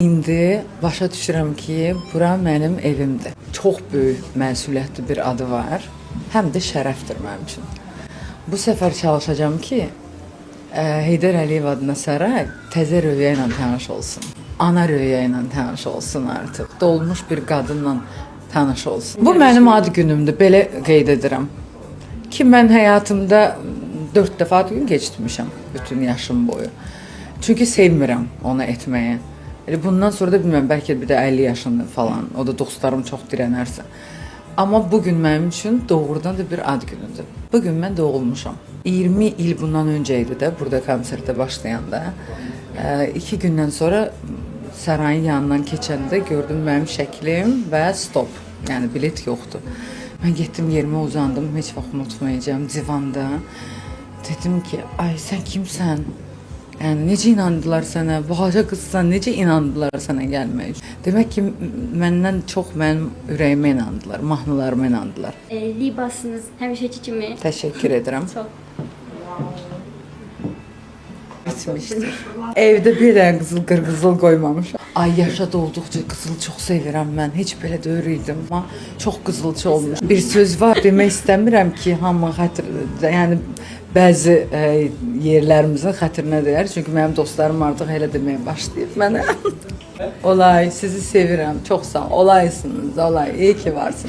İndi başa düşürəm ki, bura mənim evimdir. Çox böyük məsuliyyətli bir adı var, həm də şərəfdir mənim üçün. Bu səfər çalışacağım ki, Heydər Əliyev adına saray təzə röya ilə tanış olsun. Ana röya ilə tanış olsun artıq. Dolmuş bir qadınla tanış olsun. Bu mənim ad günümdür, belə qeyd edirəm. Ki mən həyatımda 4 dəfə ad gün keçirmişəm bütün yaşım boyu. Çünki sevmirəm onu etməyi. Bundan sonra da bilmirəm, bəlkə bir də 50 yaşında falan, o da dostlarım çox dirənərsə. Amma bugün mənim üçün doğrudan da bir ad günüdür. Bugün mən doğulmuşam. 20 il bundan öncə idi də burada konsertə başlayanda. 2 gündən sonra sarayın yanından keçəndə gördüm mənim şəklim və stop. Yəni bilet yoxdur. Mən getdim yerimə uzandım, heç vaxt unutmayacağım divanda. Dedim ki, ay sən kimsən? Yəni necə inandılar sənə? Balaca qızsan, necə inandılar sənə gəlmək üçün? Demək ki, məndən çox mənim ürəyimə inandılar, mahnılarıma inandılar. Libasınız həmişəki kimi. Təşəkkür edirəm. Çox. Bitmişdir. Evdə bir dənə qızıl qoymamışam. Ay yaşa dolduqca qızıl çox sevirəm mən. Heç belə deyirdim, amma çox qızılçı olmuş. Bir söz var, demək istəmirəm ki, hamı yəni bəzi yerlərimizin xətrinə deyər. Çünki mənim dostlarım artıq elə deməyə başlayıb mənə. Olay, sizi sevirəm. Çox sağ ol. Olaysınız, olay. İyi ki varsınız.